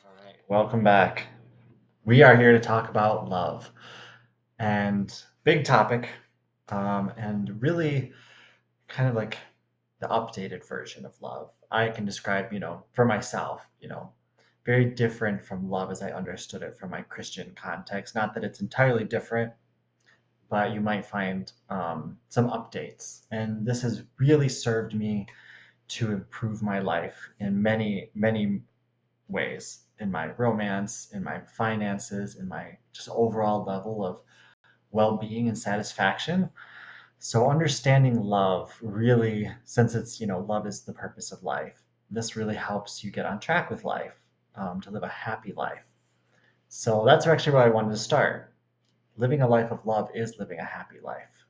All right, welcome back. We are here to talk about love and big topic, and really kind of like the updated version of love. I can describe, for myself, very different from love as I understood it from my Christian context. Not that it's entirely different, but you might find some updates. And this has really served me to improve my life in many, many ways in my romance, in my finances, in my just overall level of well being and satisfaction. So, understanding love really, since love is the purpose of life, this really helps you get on track with life, to live a happy life. So, that's actually where I wanted to start. Living a life of love is living a happy life.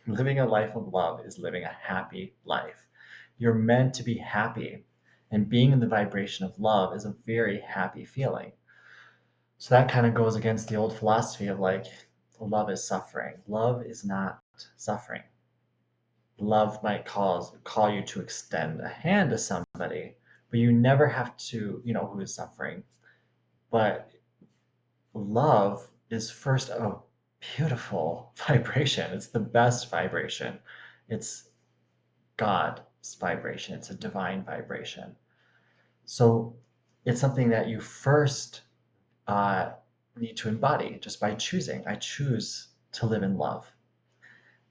Living a life of love is living a happy life. You're meant to be happy, and being in the vibration of love is a very happy feeling. So that kind of goes against the old philosophy of like, love is suffering. Love is not suffering. Love might call you to extend a hand to somebody, but you never have to, who is suffering. But love is first a beautiful vibration. It's the best vibration. It's God's vibration. It's a divine vibration. So it's something that you first uh, need to embody just by choosing. I choose to live in love.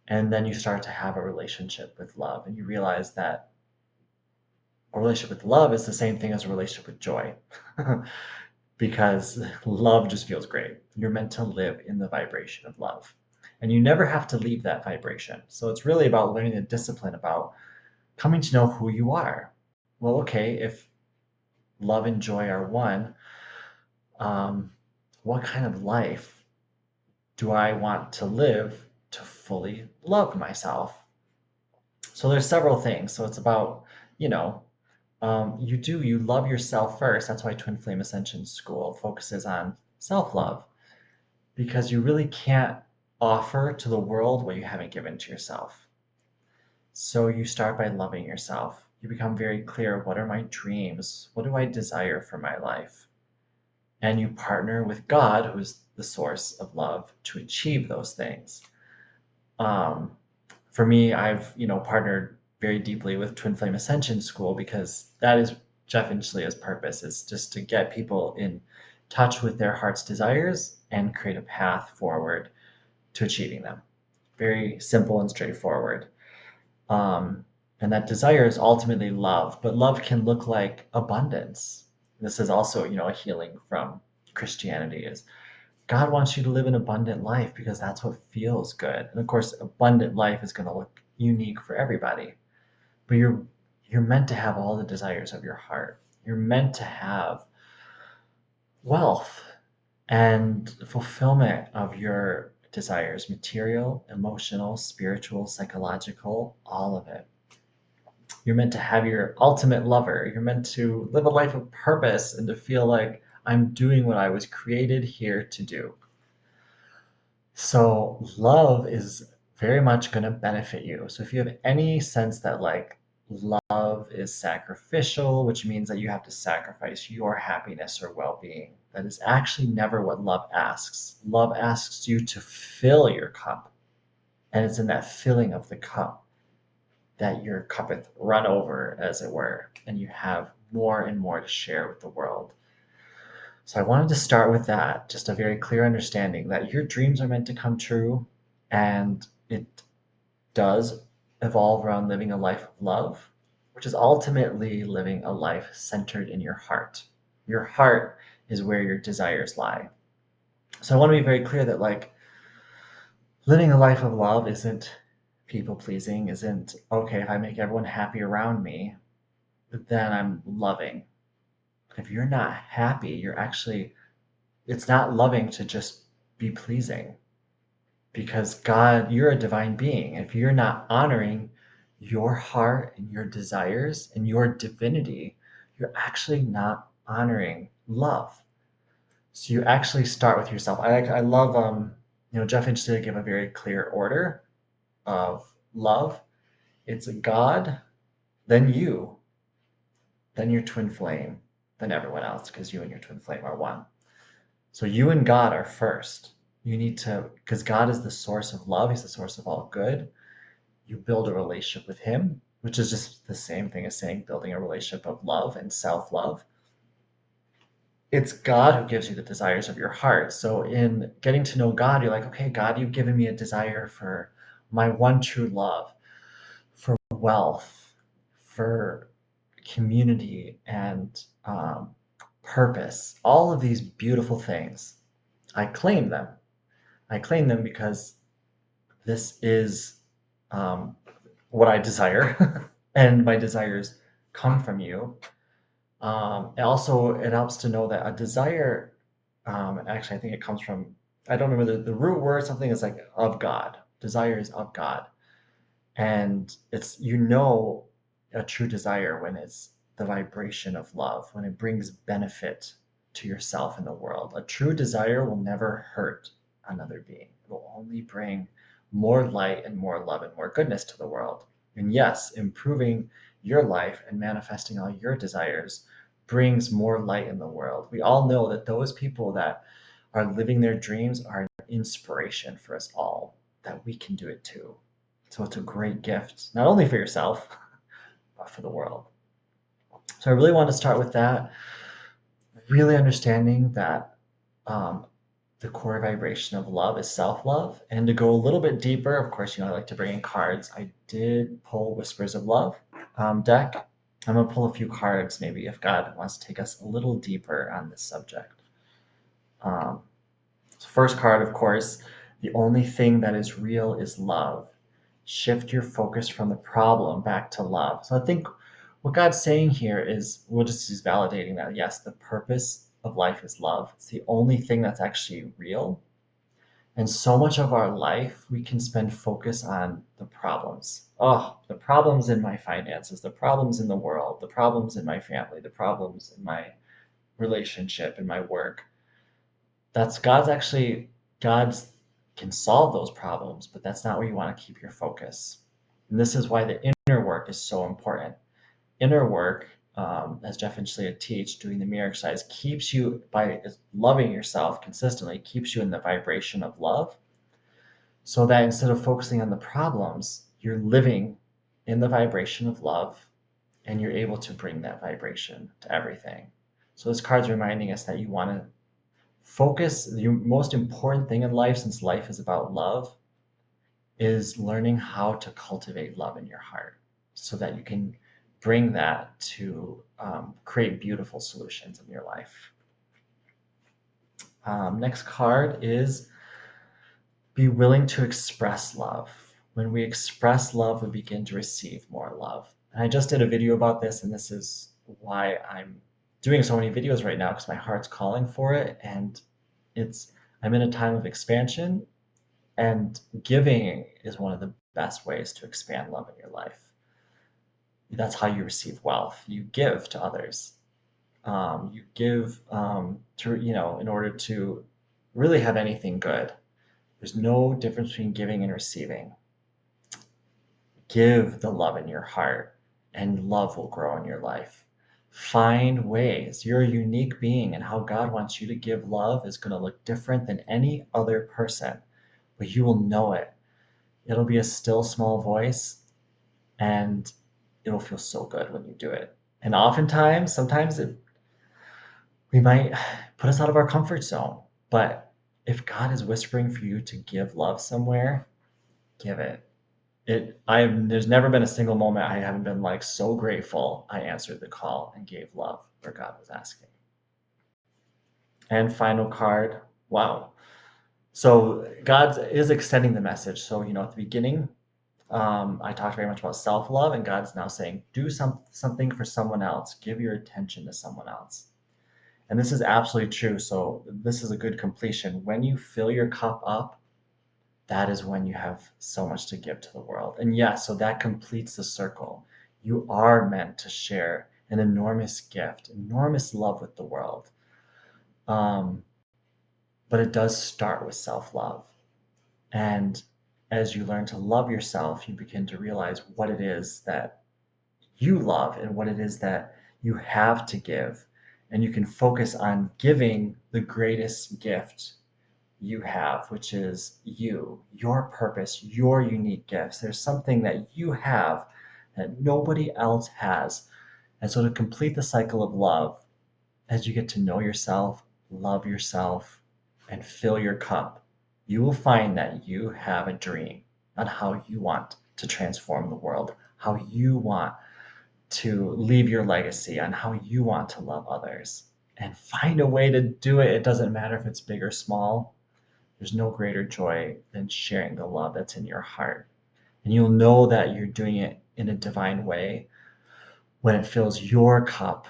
And then you start to have a relationship with love, and you realize that a relationship with love is the same thing as a relationship with joy. Because love just feels great. You're meant to live in the vibration of love. And you never have to leave that vibration. So it's really about learning the discipline about coming to know who you are. Well, okay, if love and joy are one, um, what kind of life do I want to live to fully love myself? So there's several things. So it's about, you know, you love yourself first. That's why Twin Flame Ascension School focuses on self love, because you really can't offer to the world what you haven't given to yourself. So you start by loving yourself. You become very clear, what are my dreams? What do I desire for my life? And you partner with God, who's the source of love, to achieve those things. Um, for me, I've partnered very deeply with Twin Flame Ascension School because that is Jeff Inchlia's purpose, is just to get people in touch with their heart's desires and create a path forward to achieving them. Very simple and straightforward. Um, and that desire is ultimately love, but love can look like abundance. This is also, a healing from Christianity, is God wants you to live an abundant life because that's what feels good. And of course, abundant life is going to look unique for everybody. But you're meant to have all the desires of your heart. You're meant to have wealth and fulfillment of your desires, material, emotional, spiritual, psychological, all of it. You're meant to have your ultimate lover. You're meant to live a life of purpose and to feel like I'm doing what I was created here to do. So love is very much going to benefit you. So if you have any sense that like love is sacrificial, which means that you have to sacrifice your happiness or well-being, that is actually never what love asks. Love asks you to fill your cup. And it's in that filling of the cup that your cuppeth run over, as it were, and you have more and more to share with the world. So I wanted to start with that, just a very clear understanding that your dreams are meant to come true, and it does evolve around living a life of love, which is ultimately living a life centered in your heart. Your heart is where your desires lie. So I want to be very clear that like living a life of love isn't people pleasing, isn't okay, if I make everyone happy around me, then I'm loving. If you're not happy, you're actually, it's not loving to just be pleasing, because God, you're a divine being. If you're not honoring your heart and your desires and your divinity, you're actually not honoring love. So you actually start with yourself. I love Jeff Inchstead gave a very clear order of love. It's God, then you, then your twin flame. than everyone else because you and your twin flame are one. So you and God are first. You need to, because God is the source of love, He's the source of all good. You build a relationship with Him, which is just the same thing as saying building a relationship of love and self love. It's God who gives you the desires of your heart. So in getting to know God, you're like, okay, God, you've given me a desire for my one true love, for wealth, for community and purpose, all of these beautiful things. I claim them. I claim them because this is um, what I desire, and my desires come from you. And also, it helps to know that a desire, actually, I think it comes from, I don't remember the root word, something is like of God. Desire is of God. And it's, a true desire when it's the vibration of love, when it brings benefit to yourself and the world. A true desire will never hurt another being. It will only bring more light and more love and more goodness to the world. And yes, improving your life and manifesting all your desires brings more light in the world. We all know that those people that are living their dreams are an inspiration for us all, that we can do it too. So it's a great gift, not only for yourself, but for the world. So I really want to start with that, really understanding that um, the core vibration of love is self-love. And to go a little bit deeper, of course, I like to bring in cards. I did pull Whispers of Love deck. I'm going to pull a few cards, maybe if God wants to take us a little deeper on this subject. Um, so first card, of course, the only thing that is real is love. Shift your focus from the problem back to love. So I think what God's saying here is, we'll just use validating that, yes, the purpose of life is love. It's the only thing that's actually real. And so much of our life, we can spend focus on the problems. Oh, the problems in my finances, the problems in the world, the problems in my family, the problems in my relationship, in my work. That's God's can solve those problems, but that's not where you want to keep your focus. And this is why the inner work is so important. Inner work, as Jeff and Shalia teach, doing the mirror exercise, keeps you, by loving yourself consistently, keeps you in the vibration of love, so that instead of focusing on the problems, you're living in the vibration of love, and you're able to bring that vibration to everything. So this card's reminding us that you want to focus. The most important thing in life, since life is about love, is learning how to cultivate love in your heart so that you can bring that to create beautiful solutions in your life. Next card is be willing to express love. When we express love, we begin to receive more love. And I just did a video about this, and this is why I'm doing so many videos right now, because my heart's calling for it. And I'm in a time of expansion, and giving is one of the best ways to expand love in your life. That's how you receive wealth. You give to others. You give in order to really have anything good. There's no difference between giving and receiving. Give the love in your heart, and love will grow in your life. Find ways. You're a unique being, and how God wants you to give love is going to look different than any other person, but you will know it. It'll be a still small voice, and it'll feel so good when you do it. And oftentimes, sometimes we might put us out of our comfort zone. But if God is whispering for you to give love somewhere, give it. There's never been a single moment I haven't been like so grateful I answered the call and gave love where God was asking. And final card, wow. So God is extending the message. So, at the beginning, I talked very much about self-love, and God's now saying, do something for someone else. Give your attention to someone else. And this is absolutely true. So this is a good completion. When you fill your cup up, that is when you have so much to give to the world. And yes, so that completes the circle. You are meant to share an enormous gift, enormous love with the world. Um, but it does start with self-love. And as you learn to love yourself, you begin to realize what it is that you love and what it is that you have to give. and you can focus on giving the greatest gift you have, which is you, your purpose, your unique gifts. There's something that you have that nobody else has. And so to complete the cycle of love, as you get to know yourself, love yourself, and fill your cup, you will find that you have a dream on how you want to transform the world, how you want to leave your legacy, on how you want to love others. And find a way to do it. It doesn't matter if it's big or small. There's no greater joy than sharing the love that's in your heart. And you'll know that you're doing it in a divine way when it fills your cup,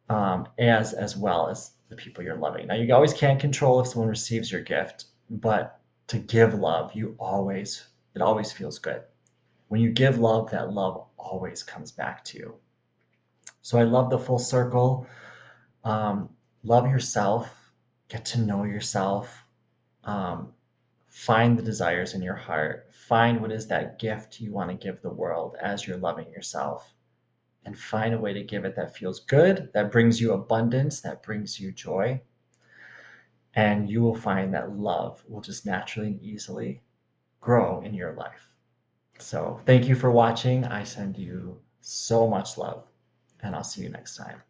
as well as the people you're loving. Now, you always can't control if someone receives your gift, but to give love, it always feels good. When you give love, that love always comes back to you. So I love the full circle. Um, Love yourself, get to know yourself, um, find the desires in your heart, find what is that gift you want to give the world as you're loving yourself, and find a way to give it that feels good, that brings you abundance, that brings you joy. And you will find that love will just naturally and easily grow in your life. So, thank you for watching. I send you so much love, and I'll see you next time.